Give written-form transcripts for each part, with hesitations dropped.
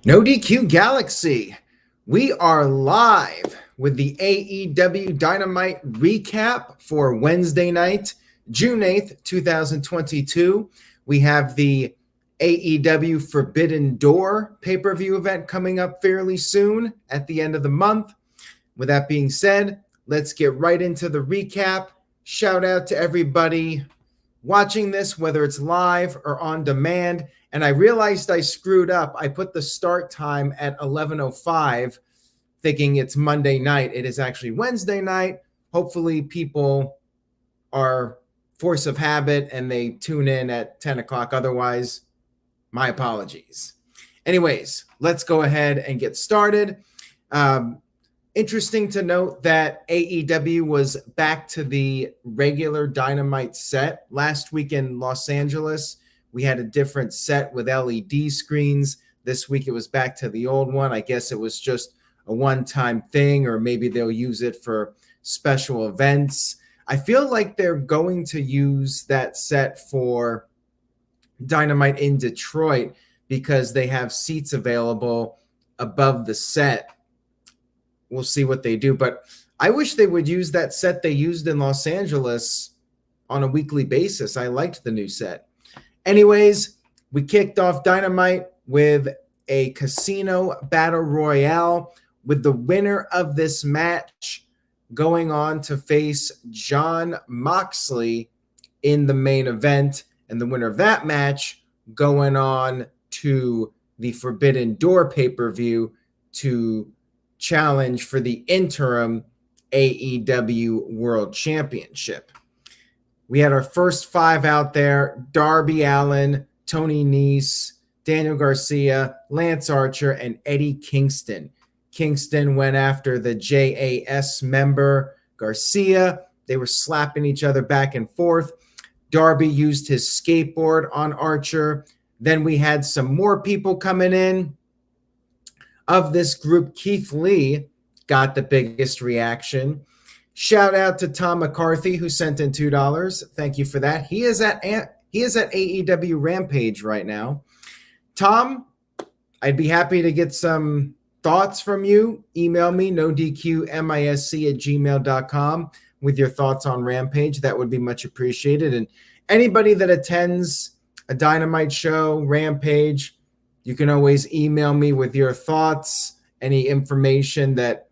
No DQ Galaxy. We are live with the AEW Dynamite recap for Wednesday night, June 8th, 2022. We have the AEW Forbidden Door pay-per-view event coming up fairly soon at the end of the month. With that being said, let's get right into the recap. Shout out to everybody watching this, whether it's live or on demand. And I realized I screwed up. I put the start time at 11:05, thinking it's Monday night. It is actually Wednesday night. Hopefully people are force of habit and they tune in at 10 o'clock. Otherwise, my apologies. Anyways, let's go ahead and get started. Interesting to note that AEW was back to the regular Dynamite set. Last week in Los Angeles, we had a different set with LED screens. This week it was back to the old one. I guess it was just a one-time thing, or maybe they'll use it for special events. I feel like they're going to use that set for Dynamite in Detroit because they have seats available above the set. We'll see what they do, but I wish they would use that set they used in Los Angeles on a weekly basis. I liked the new set. Anyways, we kicked off Dynamite with a casino battle royale with the winner of this match going on to face Jon Moxley in the main event, and the winner of that match going on to the Forbidden Door pay-per-view to challenge for the interim AEW World Championship. We had our first five out there: Darby Allin, Tony Nese, Daniel Garcia, Lance Archer, and Eddie Kingston. Kingston went after the JAS member, Garcia. They were slapping each other back and forth. Darby used his skateboard on Archer. Then we had some more people coming in. Of this group, Keith Lee got the biggest reaction. Shout out to Tom McCarthy, who sent in $2. Thank you for that. He is at AEW Rampage right now. Tom, I'd be happy to get some thoughts from you. Email me, nodqmisc@gmail.com with your thoughts on Rampage. That would be much appreciated. And anybody that attends a Dynamite show, Rampage, you can always email me with your thoughts, any information that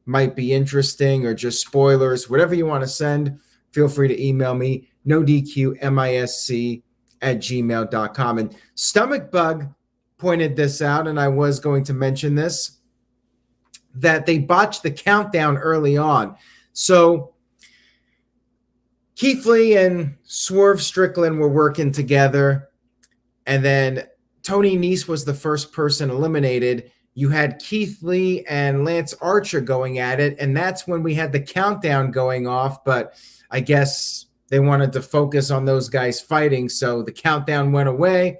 might be interesting or just spoilers, whatever you want to send. Feel free to email me, nodqmisc@gmail.com. And Stomach Bug pointed this out, and I was going to mention this, that they botched the countdown early on. So Keith Lee and Swerve Strickland were working together, and then Tony Nese was the first person eliminated. You had Keith Lee and Lance Archer going at it, and that's when we had the countdown going off, but I guess they wanted to focus on those guys fighting, so the countdown went away,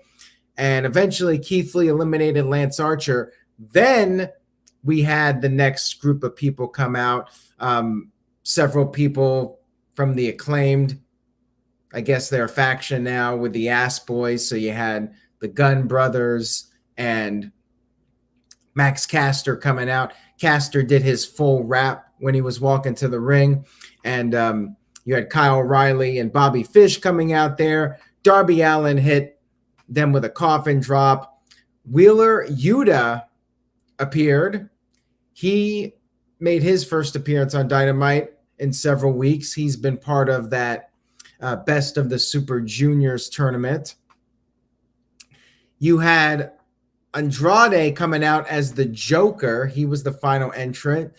and eventually Keith Lee eliminated Lance Archer. Then we had the next group of people come out, several people from the Acclaimed. I guess they're a faction now with the Ass Boys, so you had the Gunn Brothers and Max Caster coming out. Caster did his full rap when he was walking to the ring. And you had Kyle O'Reilly and Bobby Fish coming out there. Darby Allin hit them with a coffin drop. Wheeler Yuta appeared. He made his first appearance on Dynamite in several weeks. He's been part of that Best of the Super Juniors tournament. You had Andrade coming out as the Joker. He was the final entrant.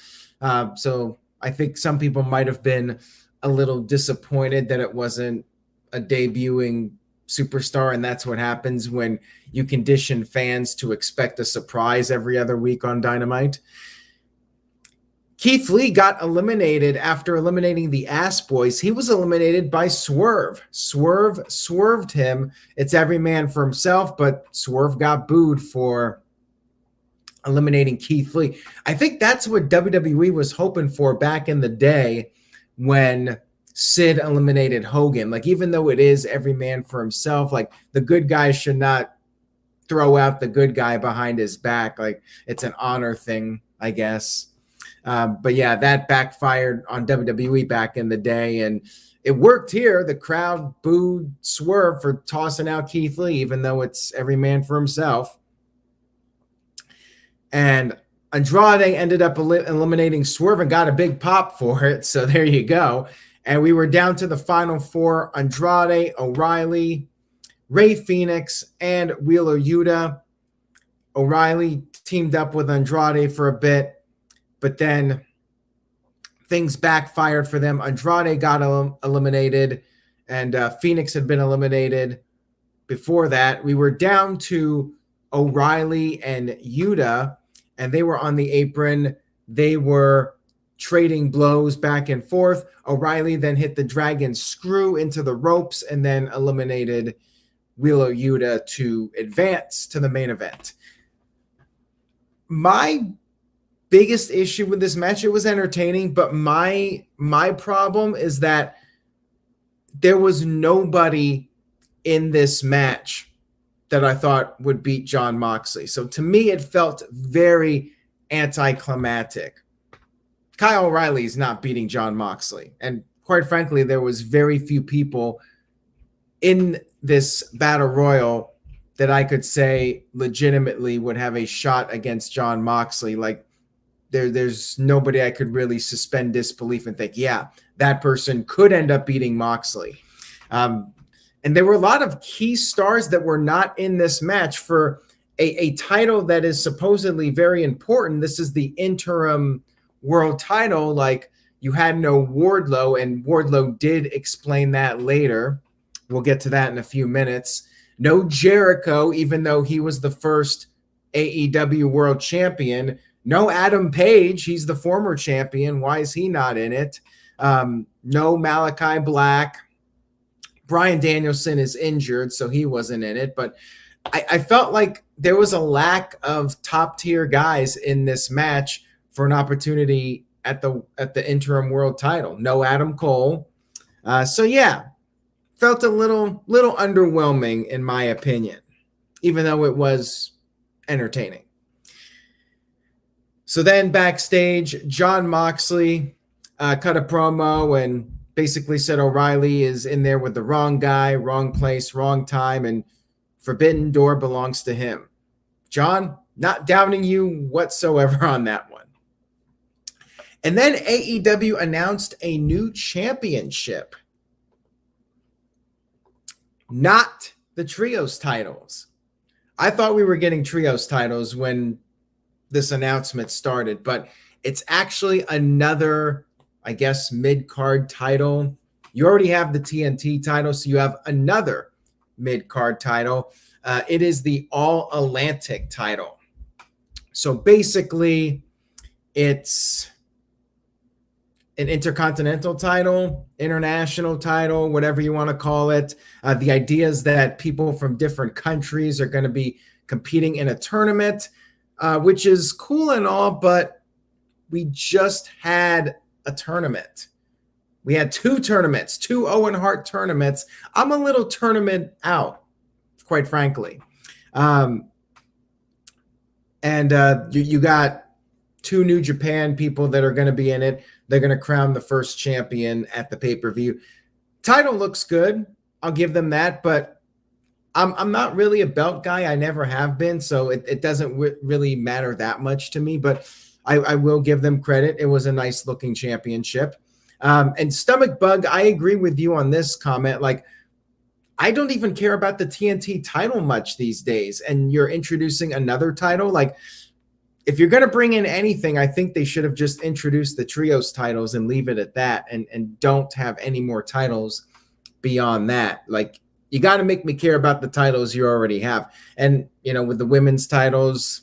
So I think some people might have been a little disappointed that it wasn't a debuting superstar, and that's what happens when you condition fans to expect a surprise every other week on Dynamite. Keith Lee got eliminated after eliminating the Ass Boys. He was eliminated by Swerve. Swerve swerved him. It's every man for himself, but Swerve got booed for eliminating Keith Lee. I think that's what WWE was hoping for back in the day when Sid eliminated Hogan. Like, even though it is every man for himself, like, the good guys should not throw out the good guy behind his back. Like it's an honor thing, I guess. But yeah, that backfired on WWE back in the day, and it worked here. The crowd booed Swerve for tossing out Keith Lee, even though it's every man for himself. And Andrade ended up eliminating Swerve and got a big pop for it. So there you go. And we were down to the final four: Andrade, O'Reilly, Rey Fenix, and Wheeler Yuta. O'Reilly teamed up with Andrade for a bit, but then things backfired for them. Andrade got eliminated, and Phoenix had been eliminated before that. We were down to O'Reilly and Yuta, and they were on the apron. They were trading blows back and forth. O'Reilly then hit the dragon screw into the ropes and then eliminated Wheeler Yuta to advance to the main event. My biggest issue with this match, it was entertaining, but my problem is that there was nobody in this match that I thought would beat Jon Moxley. So to me, it felt very anticlimactic. Kyle O'Reilly's not beating Jon Moxley. And quite frankly, there was very few people in this battle royal that I could say legitimately would have a shot against Jon Moxley. Like there's nobody I could really suspend disbelief and think, yeah, that person could end up beating Moxley. And there were a lot of key stars that were not in this match for a title that is supposedly very important. This is the interim world title. Like, you had no Wardlow, and Wardlow did explain that later. We'll get to that in a few minutes. No Jericho, even though he was the first AEW world champion. No Adam Page, he's the former champion. Why is he not in it? No Malachi Black. Bryan Danielson is injured, so he wasn't in it. But I felt like there was a lack of top-tier guys in this match for an opportunity at the interim world title. No Adam Cole. So yeah, felt a little underwhelming in my opinion, even though it was entertaining. So then backstage, Jon Moxley cut a promo and basically said O'Reilly is in there with the wrong guy, wrong place, wrong time, and Forbidden Door belongs to him. John, not doubting you whatsoever on that one. And then AEW announced a new championship. Not the trios titles. I thought we were getting trios titles when this announcement started, but it's actually another, I guess, mid-card title. You already have the TNT title, so you have another mid-card title. It is the All-Atlantic title. So basically, it's an intercontinental title, international title, whatever you want to call it. The idea is that people from different countries are going to be competing in a tournament, which is cool and all, but we just had a tournament. We had two tournaments, two Owen Hart tournaments. I'm a little tournament out, quite frankly. You got two New Japan people that are going to be in it. They're going to crown the first champion at the pay-per-view. Title looks good. I'll give them that, but I'm not really a belt guy. I never have been, so it doesn't really matter that much to me, but I will give them credit. It was a nice-looking championship. And Stomach Bug, I agree with you on this comment. Like, I don't even care about the TNT title much these days, and you're introducing another title. Like, if you're going to bring in anything, I think they should have just introduced the trios titles and leave it at that, and don't have any more titles beyond that. Like, you got to make me care about the titles you already have. And, with the women's titles,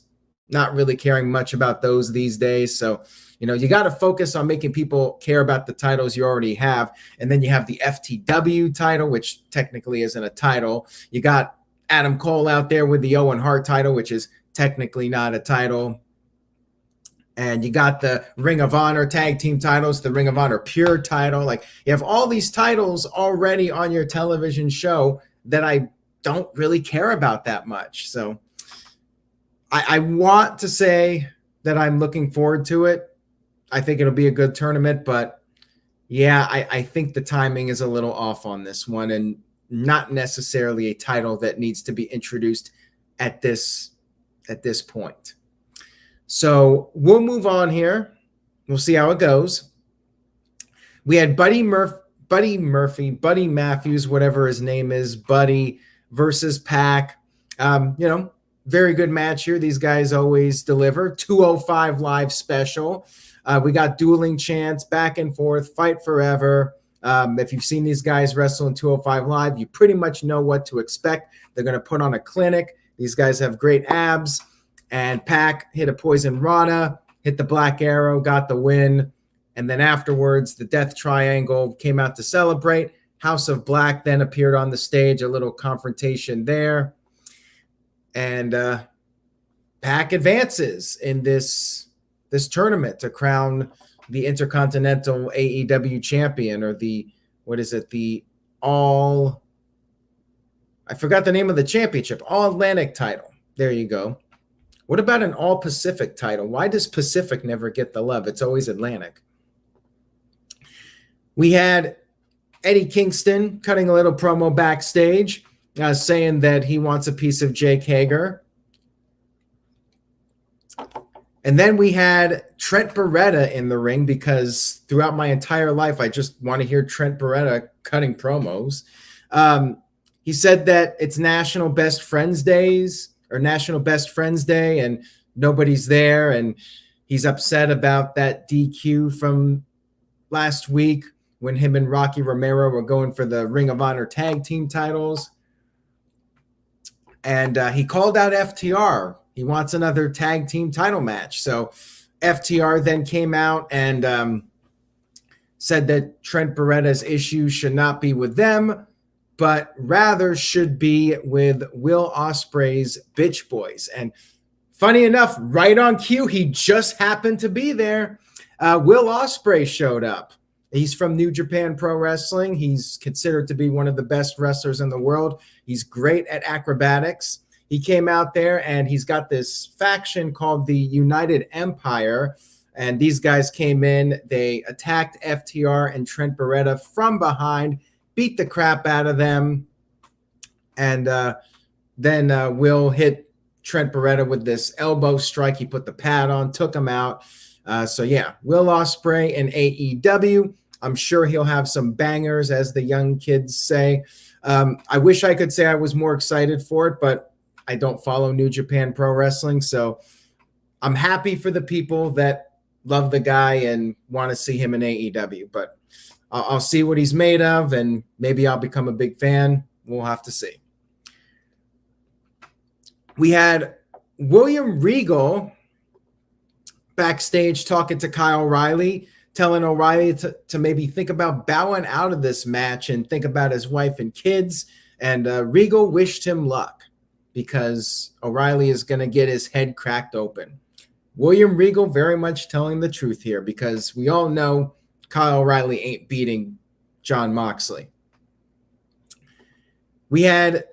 not really caring much about those these days. So, you got to focus on making people care about the titles you already have. And then you have the FTW title, which technically isn't a title. You got Adam Cole out there with the Owen Hart title, which is technically not a title. And you got the Ring of Honor tag team titles, the Ring of Honor Pure title. Like, you have all these titles already on your television show that I don't really care about that much. So I want to say that I'm looking forward to it. I think it'll be a good tournament, but yeah, I think the timing is a little off on this one and not necessarily a title that needs to be introduced at this point. So we'll move on here. We'll see how it goes. We had Buddy Matthews, whatever his name is, Buddy versus Pac. Very good match here. These guys always deliver. 205 Live special. We got dueling chants, back and forth, fight forever. If you've seen these guys wrestle in 205 Live, you pretty much know what to expect. They're going to put on a clinic. These guys have great abs. And Pac hit a Poison Rana, hit the Black Arrow, got the win. And then afterwards, the Death Triangle came out to celebrate. House of Black then appeared on the stage, a little confrontation there. And Pac advances in this tournament to crown the Intercontinental AEW champion, or I forgot the name of the championship, All Atlantic title. There you go. What about an All Pacific title? Why does Pacific never get the love? It's always Atlantic. We had Eddie Kingston cutting a little promo backstage, saying that he wants a piece of Jake Hager. And then we had Trent Beretta in the ring, because throughout my entire life, I just want to hear Trent Beretta cutting promos. He said that it's National Best Friends Day, and nobody's there. And he's upset about that DQ from last week when him and Rocky Romero were going for the Ring of Honor tag team titles. And he called out FTR. He wants another tag team title match. So FTR then came out and said that Trent Beretta's issues should not be with them, but rather should be with Will Ospreay's Bitch Boys. And funny enough, right on cue, he just happened to be there. Will Ospreay showed up. He's from New Japan Pro Wrestling. He's considered to be one of the best wrestlers in the world. He's great at acrobatics. He came out there and he's got this faction called the United Empire. And these guys came in, they attacked FTR and Trent Beretta from behind, beat the crap out of them. And then Will hit Trent Beretta with this elbow strike. He put the pad on, took him out. Will Ospreay and AEW. I'm sure he'll have some bangers, as the young kids say. I wish I could say I was more excited for it, but I don't follow New Japan Pro Wrestling. So I'm happy for the people that love the guy and want to see him in AEW. But I'll see what he's made of, and maybe I'll become a big fan. We'll have to see. We had William Regal backstage talking to Kyle O'Reilly, telling O'Reilly to maybe think about bowing out of this match and think about his wife and kids. And Regal wished him luck, because O'Reilly is going to get his head cracked open. William Regal very much telling the truth here, because we all know Kyle O'Reilly ain't beating Jon Moxley. We had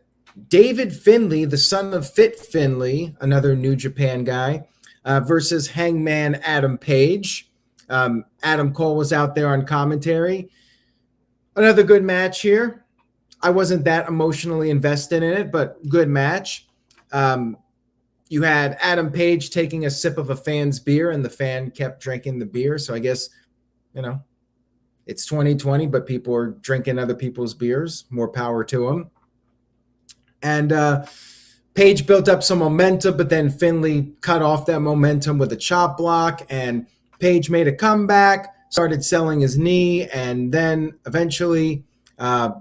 David Finlay, the son of Fit Finlay, another New Japan guy, versus Hangman Adam Page. Adam Cole was out there on commentary. Another good match here. I wasn't that emotionally invested in it, but good match. You had Adam Page taking a sip of a fan's beer, and the fan kept drinking the beer. So I guess, it's 2020, but people are drinking other people's beers. More power to them. And Page built up some momentum, but then Finlay cut off that momentum with a chop block, and Page made a comeback, started selling his knee, and then eventually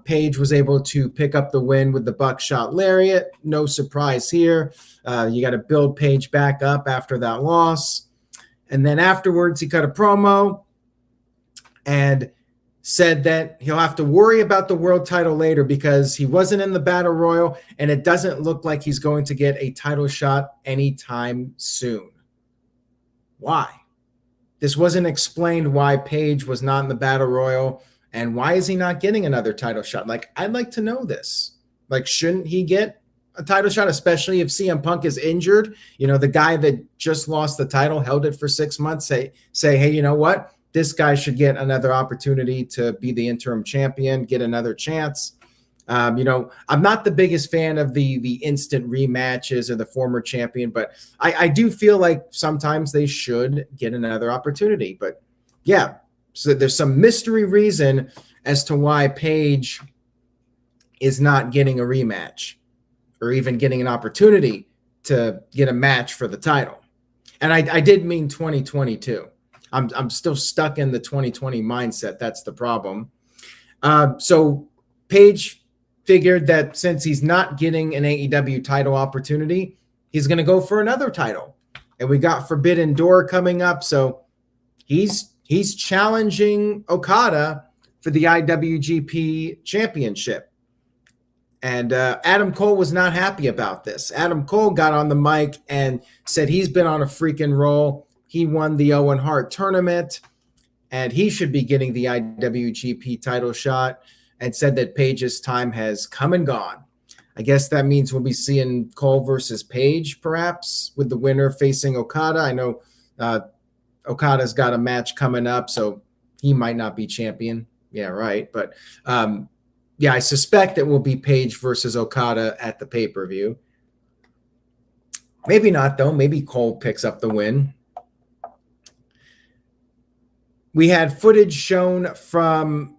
Page was able to pick up the win with the buckshot lariat. No surprise here. You got to build Page back up after that loss. And then afterwards, he cut a promo and said that he'll have to worry about the world title later, because he wasn't in the Battle Royal, and it doesn't look like he's going to get a title shot anytime soon. Why? This wasn't explained why Page was not in the Battle Royal, and why is he not getting another title shot? I'd like to know this. Shouldn't he get a title shot, especially if CM Punk is injured. You know, the guy that just lost the title, held it for 6 months, say, hey, you know what? This guy should get another opportunity to be the interim champion, get another chance. You know, I'm not the biggest fan of the instant rematches or the former champion, but I do feel like sometimes they should get another opportunity. But yeah, so there's some mystery reason as to why Paige is not getting a rematch or even getting an opportunity to get a match for the title. And I did mean 2022. I'm still stuck in the 2020 mindset. That's the problem. So Paige figured that since he's not getting an AEW title opportunity, he's going to go for another title. And we got Forbidden Door coming up. So he's challenging Okada for the IWGP Championship. And Adam Cole was not happy about this. Adam Cole got on the mic and said he's been on a freaking roll. He won the Owen Hart tournament, and he should be getting the IWGP title shot, and said that Paige's time has come and gone. I guess that means we'll be seeing Cole versus Paige, perhaps, with the winner facing Okada. I know Okada's got a match coming up, so he might not be champion. Yeah, right. But yeah, I suspect it will be Paige versus Okada at the pay-per-view. Maybe not, though. Maybe Cole picks up the win. We had footage shown from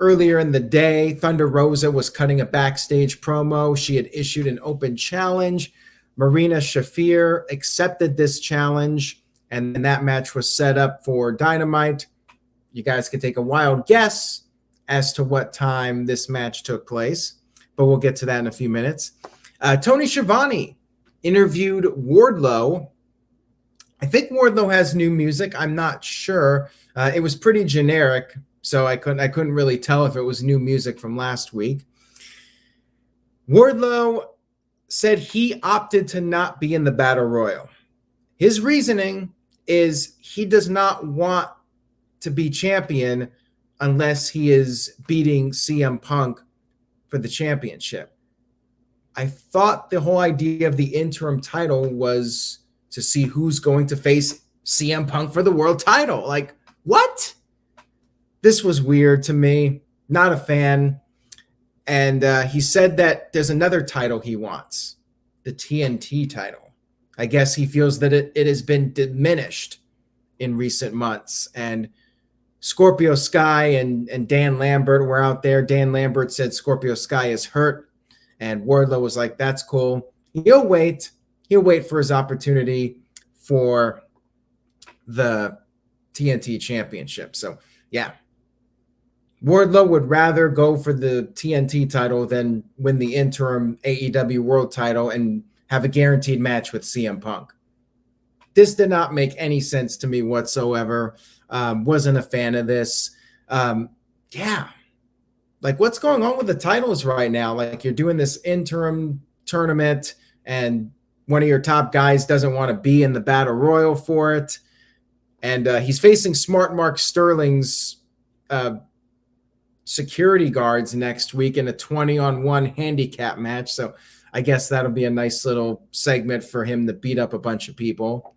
earlier in the day. Thunder Rosa was cutting a backstage promo. She had issued an open challenge. Marina Shafir accepted this challenge, and that match was set up for Dynamite. You guys can take a wild guess as to what time this match took place, but we'll get to that in a few minutes. Tony Schiavone interviewed Wardlow. I think Wardlow has new music. I'm not sure. It was pretty generic, so I couldn't really tell if it was new music from last week. Wardlow said he opted to not be in the Battle Royal. His reasoning is he does not want to be champion unless he is beating CM Punk for the championship. I thought the whole idea of the interim title was to see who's going to face CM Punk for the world title. Like, what? This was weird to me. Not a fan. And he said that there's another title he wants, the TNT title. I guess he feels that it has been diminished in recent months. And Scorpio Sky and Dan Lambert were out there. Dan Lambert said Scorpio Sky is hurt. And Wardlow was like, that's cool. He'll wait. He'll wait for his opportunity for the TNT championship. So, yeah. Wardlow would rather go for the TNT title than win the interim AEW world title and have a guaranteed match with CM Punk. This did not make any sense to me whatsoever. Wasn't a fan of this. Yeah. Like, what's going on with the titles right now? Like, you're doing this interim tournament and one of your top guys doesn't want to be in the Battle Royal for it. And he's facing Smart Mark Sterling's security guards next week in a 20-on-1 handicap match. So I guess that'll be a nice little segment for him to beat up a bunch of people.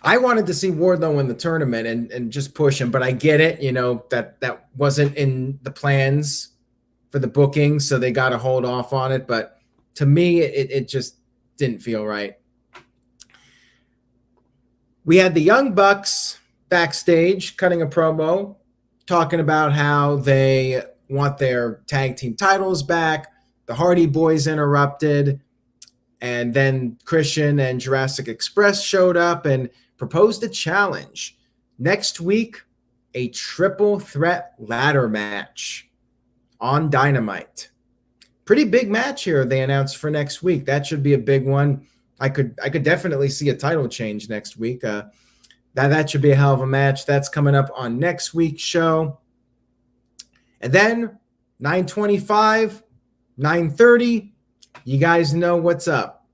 I wanted to see Wardlow in the tournament and just push him, but I get it, you know, that wasn't in the plans for the booking, so they got to hold off on it. But to me, it just didn't feel right. We had the Young Bucks backstage cutting a promo, talking about how they want their tag team titles back. The Hardy Boys interrupted, and then Christian and Jurassic Express showed up and proposed a challenge. Next week, a triple threat ladder match on Dynamite. Pretty big match here they announced for next week. That should be a big one. I could definitely see a title change next week. That should be a hell of a match. That's coming up on next week's show. And then 9:25, 9:30, you guys know what's up.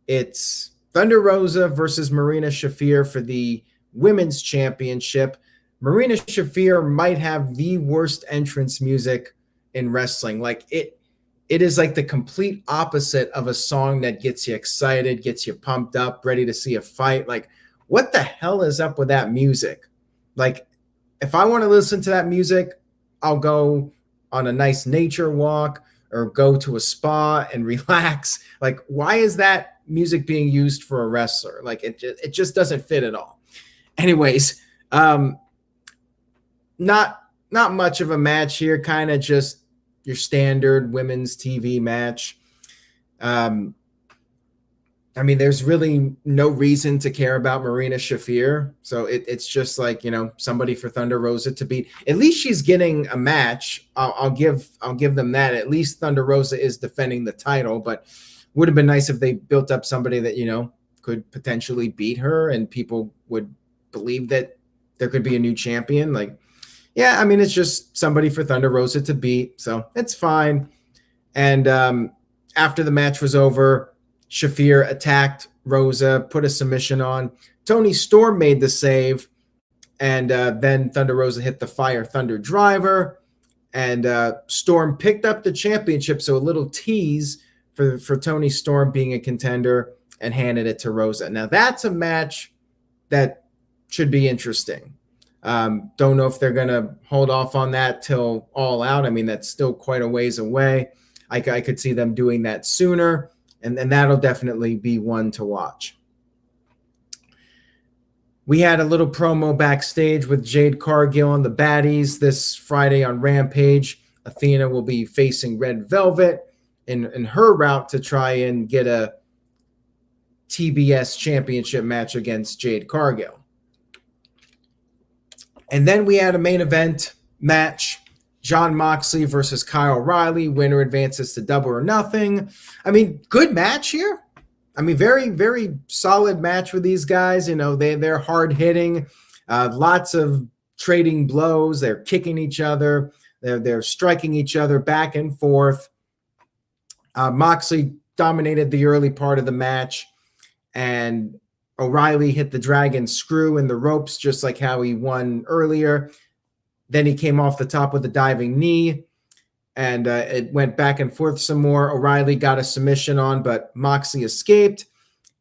It's Thunder Rosa versus Marina Shafir for the Women's Championship. Marina Shafir might have the worst entrance music in wrestling. Like it is like the complete opposite of a song that gets you excited, gets you pumped up, ready to see a fight. Like, what the hell is up with that music? Like, if I want to listen to that music, I'll go on a nice nature walk or go to a spa and relax. Like, why is that music being used for a wrestler? Like, it just doesn't fit at all. Anyways, not much of a match here, kind of just your standard women's TV match. I mean, there's really no reason to care about Marina Shafir. So it's just like, somebody for Thunder Rosa to beat. At least she's getting a match. I'll give them that. At least Thunder Rosa is defending the title, but would have been nice if they built up somebody that, could potentially beat her and people would believe that there could be a new champion. Like, yeah, I mean, it's just somebody for Thunder Rosa to beat. So it's fine. And after the match was over, Shafir attacked Rosa, put a submission on. Toni Storm made the save, and then Thunder Rosa hit the Fire Thunder Driver, and Storm picked up the championship, so a little tease for Toni Storm being a contender, and handed it to Rosa. Now, that's a match that should be interesting. Don't know if they're going to hold off on that till All Out. I mean, that's still quite a ways away. I could see them doing that sooner. And that'll definitely be one to watch. We had a little promo backstage with Jade Cargill and the Baddies this Friday on Rampage. Athena will be facing Red Velvet in her route to try and get a TBS championship match against Jade Cargill. And then we had a main event match. Jon Moxley versus Kyle O'Reilly. Winner advances to Double or Nothing. I mean, good match here. I mean, very, very solid match with these guys. They're hard hitting. Lots of trading blows. They're kicking each other. They're striking each other back and forth. Moxley dominated the early part of the match, and O'Reilly hit the dragon screw in the ropes, just like how he won earlier. Then he came off the top with a diving knee, and it went back and forth some more. O'Reilly got a submission on, but Moxley escaped,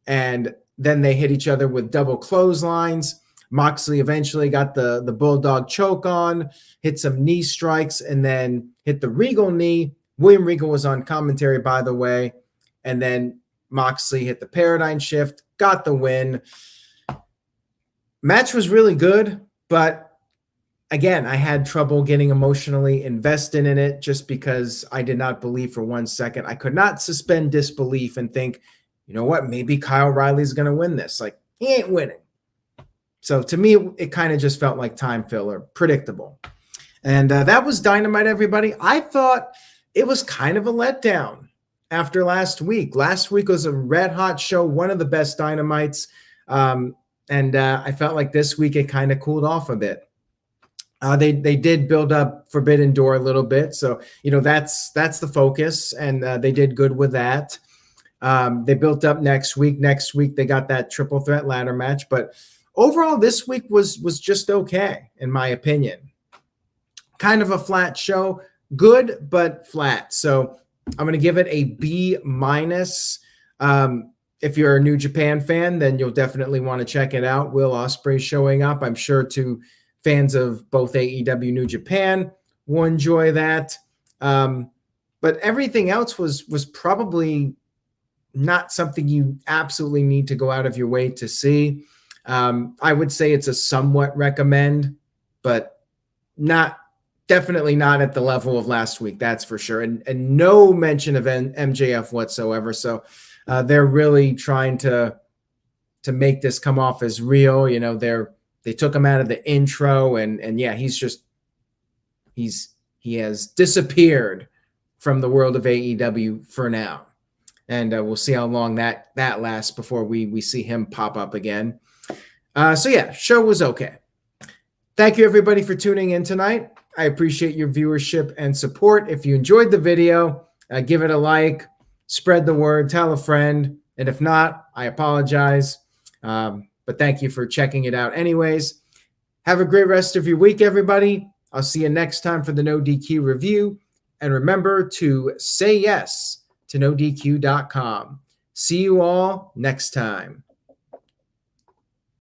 and then they hit each other with double clotheslines. Moxley eventually got the Bulldog choke on, hit some knee strikes, and then hit the Regal knee. William Regal was on commentary, by the way, and then Moxley hit the Paradigm Shift, got the win. Match was really good, but again, I had trouble getting emotionally invested in it just because I did not believe for 1 second. I could not suspend disbelief and think, you know what, maybe Kyle O'Reilly's going to win this. Like, he ain't winning. So to me, it kind of just felt like time filler, predictable. And that was Dynamite, everybody. I thought it was kind of a letdown after last week. Last week was a red-hot show, one of the best Dynamites. And I felt like this week it kind of cooled off a bit. They did build up Forbidden Door a little bit. So, that's the focus, and they did good with that. They built up next week. Next week, they got that triple threat ladder match. But overall, this week was just okay, in my opinion. Kind of a flat show. Good, but flat. So I'm going to give it a B-. If you're a New Japan fan, then you'll definitely want to check it out. Will Ospreay showing up. I'm sure to fans of both AEW New Japan will enjoy that. But everything else was probably not something you absolutely need to go out of your way to see. I would say it's a somewhat recommend, but definitely not at the level of last week. That's for sure. And no mention of MJF whatsoever. So they're really trying to make this come off as real. They took him out of the intro, and yeah, he has disappeared from the world of AEW for now. And we'll see how long that lasts before we see him pop up again. So yeah, show was okay. Thank you everybody for tuning in tonight. I appreciate your viewership and support. If you enjoyed the video, give it a like, spread the word, tell a friend. And if not, I apologize. But thank you for checking it out anyways. Have a great rest of your week, everybody. I'll see you next time for the No DQ review. And remember to say yes to NoDQ.com. See you all next time.